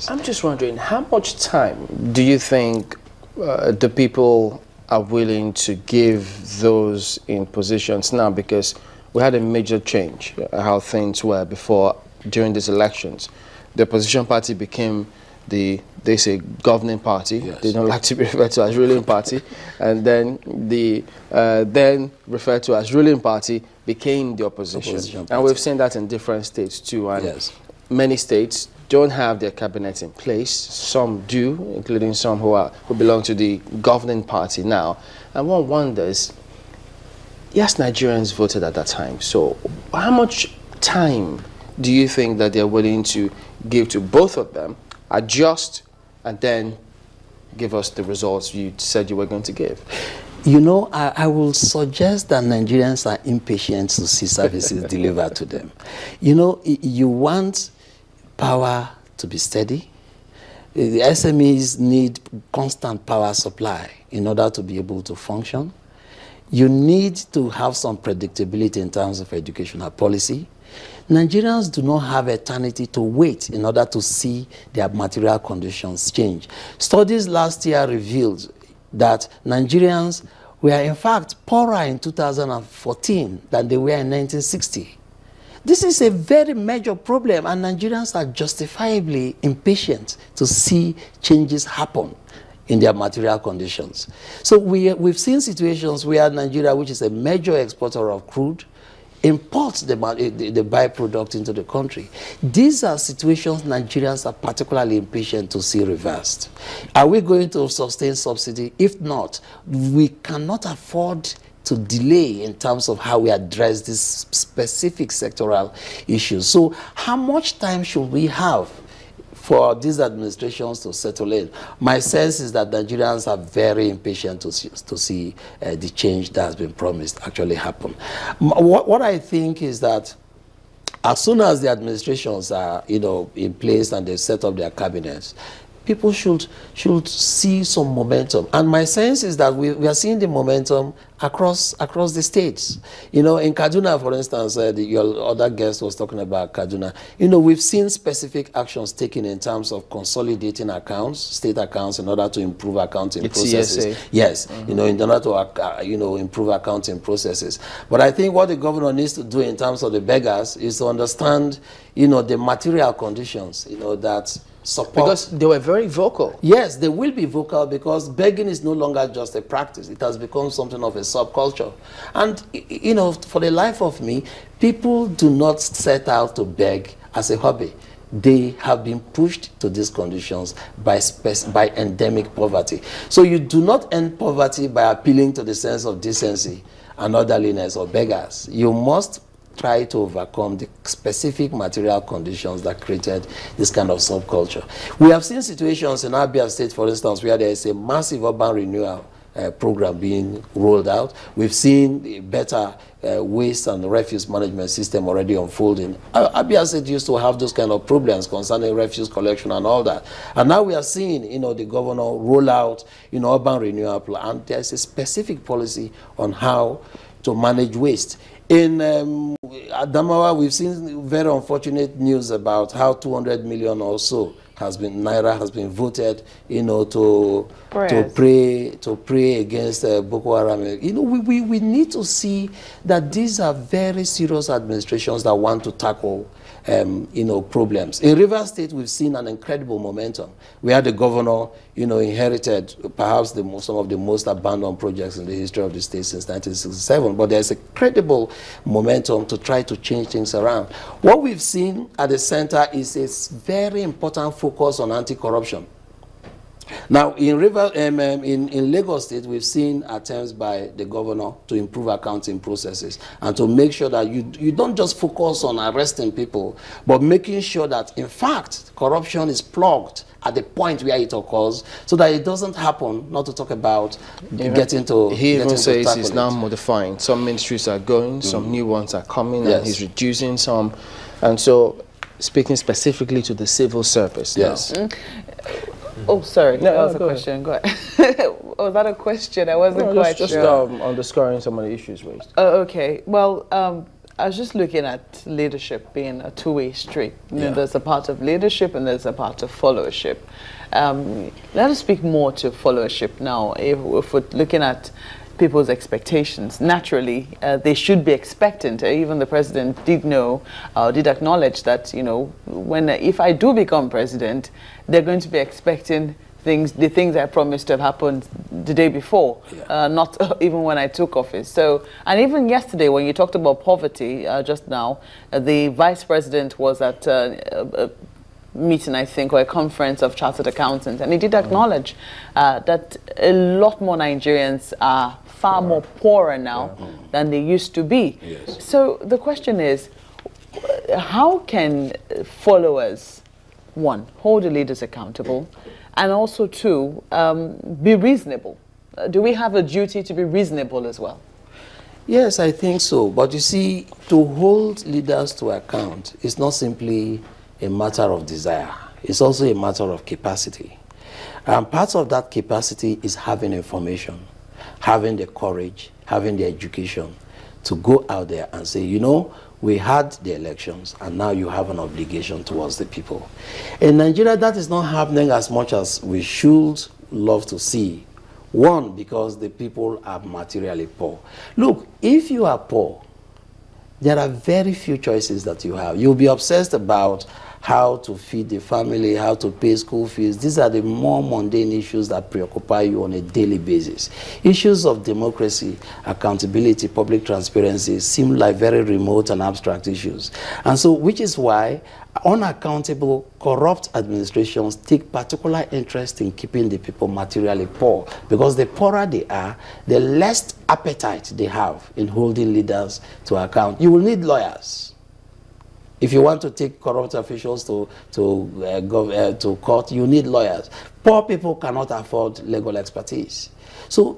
services. I'm just wondering, how much time do you think the people are willing to give those in positions now? Because we had a major change, how things were before, during these elections. The opposition party became they say governing party. Yes. They don't like to be referred to as ruling party. And then the then referred to as ruling party became the opposition. And we've seen that in different states too. And yes, many states don't have their cabinet in place. Some do, including some who belong to the governing party now. And one wonders, yes, Nigerians voted at that time. So how much time do you think that they're willing to give to both of them, adjust, and then give us the results you said you were going to give? You know, I will suggest that Nigerians are impatient to see services delivered to them. You know, you want power to be steady. The SMEs need constant power supply in order to be able to function. You need to have some predictability in terms of educational policy. Nigerians do not have eternity to wait in order to see their material conditions change. Studies last year revealed that Nigerians were in fact poorer in 2014 than they were in 1960. This is a very major problem, and Nigerians are justifiably impatient to see changes happen in their material conditions. So we've seen situations where Nigeria, which is a major exporter of crude, imports the byproduct into the country. These are situations Nigerians are particularly impatient to see reversed. Are we going to sustain subsidy? If not, we cannot afford to delay in terms of how we address these specific sectoral issues. So how much time should we have for these administrations to settle in? My sense is that Nigerians are very impatient to see the change that has been promised actually happen. What I think is that as soon as the administrations are, in place and they set up their cabinets, people should see some momentum. And my sense is that we are seeing the momentum across the states. In Kaduna, for instance, your other guest was talking about Kaduna. We've seen specific actions taken in terms of consolidating accounts, state accounts, in order to improve accounting processes. CSA. Yes, in order to improve accounting processes. But I think what the governor needs to do in terms of the beggars is to understand, the material conditions, that support. Because they were very vocal. Yes, they will be vocal, because begging is no longer just a practice. It has become something of a subculture. And, for the life of me, people do not set out to beg as a hobby. They have been pushed to these conditions by endemic poverty. So you do not end poverty by appealing to the sense of decency and orderliness of beggars. You must try to overcome the specific material conditions that created this kind of subculture. We have seen situations in Abia State, for instance, where there is a massive urban renewal program being rolled out. We've seen a better waste and refuse management system already unfolding. Abia State used to have those kind of problems concerning refuse collection and all that. And now we are seeing, the governor roll out, urban renewal plan. And there's a specific policy on how to manage waste. In Adamawa, we've seen very unfortunate news about how 200 million or so naira has been voted, to pray against Boko Haram. We need to see that these are very serious administrations that want to tackle problems. In Rivers State, we've seen an incredible momentum. We had the governor, inherited perhaps some of the most abandoned projects in the history of the state since 1967. But there's a credible momentum to try to change things around. What we've seen at the center is a very important focus on anti-corruption. Now, in Lagos State, we've seen attempts by the governor to improve accounting processes and to make sure that you don't just focus on arresting people, but making sure that, in fact, corruption is plugged at the point where it occurs, so that it doesn't happen, not to talk about getting to... He even says he's now modifying. Some ministries are going, some new ones are coming, and he's reducing some. And so, speaking specifically to the civil service now. Yes. Oh, sorry. No, that was a question. Go ahead. Was that a question? I wasn't quite sure. Just underscoring some of the issues raised. Oh, okay. Well, I was just looking at leadership being a two-way street. You know, Yeah. there's a part of leadership and there's a part of followership. Let us speak more to followership now. If we're looking at people's expectations, naturally, they should be expectant. Even the president did know, did acknowledge that, you know, if I do become president, they're going to be expecting the things I promised to have happened the day before, not even when I took office. So, and even yesterday when you talked about poverty just now, the vice president was at a meeting, I think, or a conference of chartered accountants, and he did acknowledge that a lot more Nigerians are far more poorer now than they used to be. Yes. So the question is, how can followers, one, hold the leaders accountable, and also, two, be reasonable? Do we have a duty to be reasonable as well? Yes, I think so. But you see, to hold leaders to account is not simply a matter of desire. It's also a matter of capacity. And part of that capacity is having information, having the courage, having the education to go out there and say, you know, we had the elections and now you have an obligation towards the people. In Nigeria, that is not happening as much as we should love to see. One, because the people are materially poor. Look, if you are poor, there are very few choices that you have. You'll be obsessed about how to feed the family, how to pay school fees. These are the more mundane issues that preoccupy you on a daily basis. Issues of democracy, accountability, public transparency seem like very remote and abstract issues. And so, which is why unaccountable, corrupt administrations take particular interest in keeping the people materially poor, because the poorer they are, the less appetite they have in holding leaders to account. You will need lawyers. If you want to take corrupt officials to court, you need lawyers. Poor people cannot afford legal expertise. So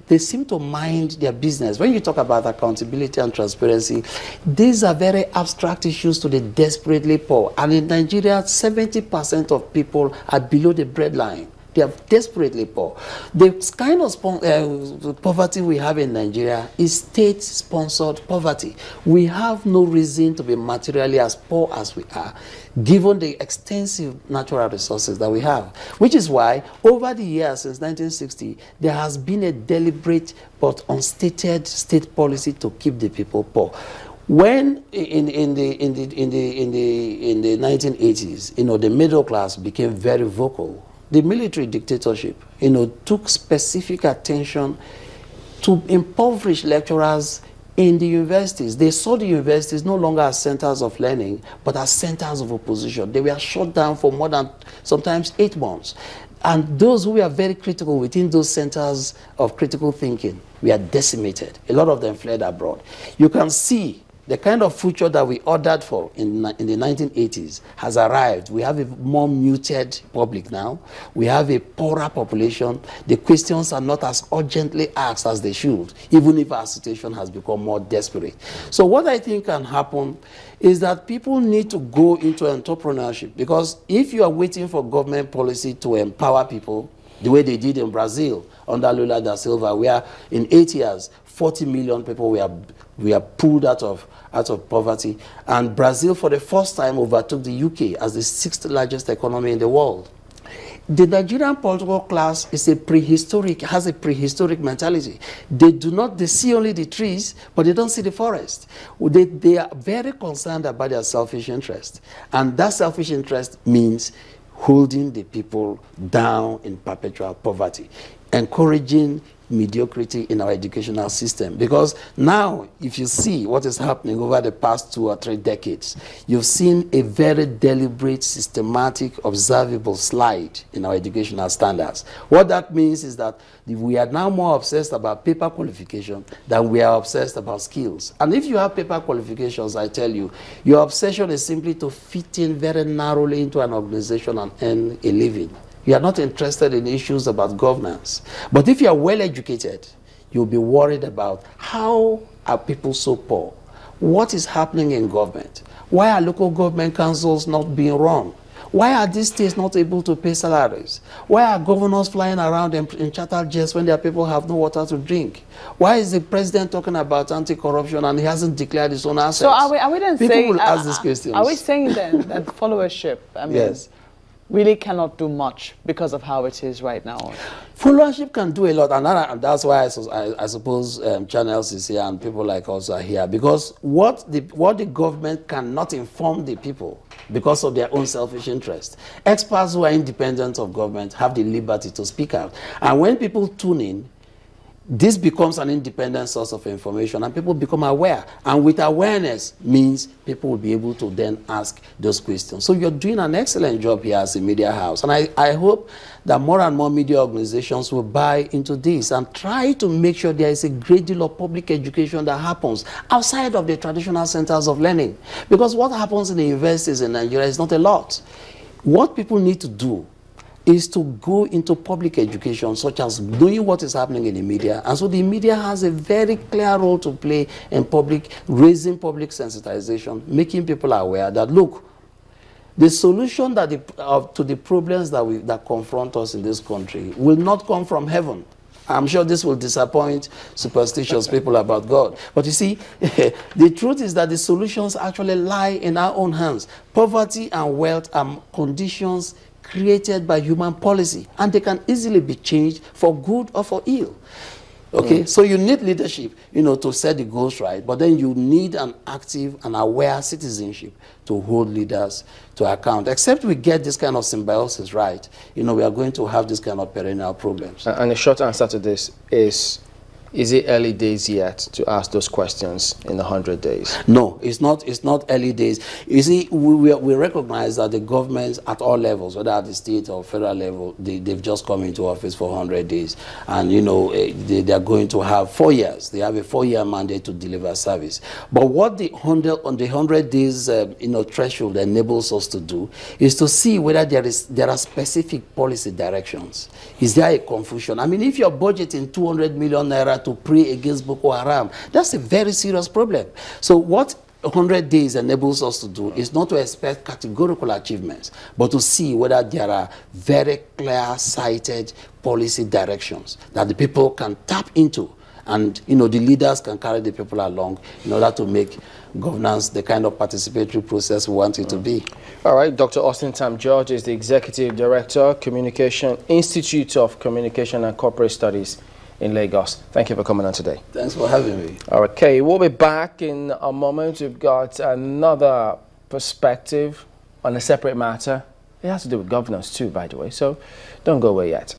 they seem to mind their business. When you talk about accountability and transparency, these are very abstract issues to the desperately poor. And in Nigeria, 70% of people are below the breadline. They are desperately poor. The kind of poverty we have in Nigeria is state-sponsored poverty. We have no reason to be materially as poor as we are, given the extensive natural resources that we have. Which is why, over the years since 1960, there has been a deliberate but unstated state policy to keep the people poor. When in the 1980s, you know, the middle class became very vocal. The military dictatorship, you know, took specific attention to impoverish lecturers in the universities. They saw the universities no longer as centers of learning, but as centers of opposition. They were shut down for more than sometimes 8 months. And those who were very critical within those centers of critical thinking were decimated. A lot of them fled abroad. You can see the kind of future that we ordered for in the 1980s has arrived. We have a more muted public now. We have a poorer population. The questions are not as urgently asked as they should, even if our situation has become more desperate. So what I think can happen is that people need to go into entrepreneurship, because if you are waiting for government policy to empower people, the way they did in Brazil under Lula da Silva, where in 8 years, 40 million people were pulled out of poverty. And Brazil, for the first time, overtook the UK as the 6th largest economy in the world. The Nigerian political class is has a prehistoric mentality. They see only the trees, but they don't see the forest. They are very concerned about their selfish interest. And that selfish interest means holding the people down in perpetual poverty, encouraging mediocrity in our educational system. Because now, if you see what is happening over the past 2 or 3 decades, you've seen a very deliberate, systematic, observable slide in our educational standards. What that means is that we are now more obsessed about paper qualification than we are obsessed about skills. And if you have paper qualifications, I tell you, your obsession is simply to fit in very narrowly into an organization and earn a living. You are not interested in issues about governance. But if you are well educated, you'll be worried about how are people so poor? What is happening in government? Why are local government councils not being run? Why are these states not able to pay salaries? Why are governors flying around in charter jets when their people have no water to drink? Why is the president talking about anti-corruption and he hasn't declared his own assets? So are we then People saying, will ask these questions. Are we saying then that followership, I mean, yes, really cannot do much because of how it is right now? Followership can do a lot, and that's why I suppose channels is here and people like us are here, because what the government cannot inform the people because of their own selfish interest. Experts who are independent of government have the liberty to speak out, and when people tune in, this becomes an independent source of information and people become aware. And with awareness means people will be able to then ask those questions. So you're doing an excellent job here as a media house. And I hope that more and more media organizations will buy into this and try to make sure there is a great deal of public education that happens outside of the traditional centers of learning. Because what happens in the universities in Nigeria is not a lot. What people need to do is to go into public education, such as knowing what is happening in the media. And so the media has a very clear role to play in raising public sensitization, making people aware that, look, the solution to the problems that confront us in this country will not come from heaven. I'm sure this will disappoint superstitious people about God. But you see, the truth is that the solutions actually lie in our own hands. Poverty and wealth are conditions created by human policy, and they can easily be changed for good or for ill. Okay, so you need leadership, to set the goals right, but then you need an active and aware citizenship to hold leaders to account. Except we get this kind of symbiosis right, we are going to have this kind of perennial problems. And the short answer to this is it early days yet to ask those questions in the 100 days? No, it's not early days. You see, we recognize that the governments at all levels, whether at the state or federal level, they've just come into office for 100 days. And, they're going to have 4 years. They have a 4-year mandate to deliver service. But what the 100 days threshold enables us to do is to see whether there are specific policy directions. Is there a confusion? I mean, if you're budgeting 200 million naira to pray against Boko Haram, that's a very serious problem. So what 100 days enables us to do is not to expect categorical achievements, but to see whether there are very clear-sighted policy directions that the people can tap into, and the leaders can carry the people along in order to make governance the kind of participatory process we want it to be. All right, Dr. Austin Tam-George is the Executive Director, Communication Institute of Communication and Corporate Studies in Lagos. Thank you for coming on today. Thanks for having me. Okay, we'll be back in a moment. We've got another perspective on a separate matter. It has to do with governance too, by the way, so don't go away yet.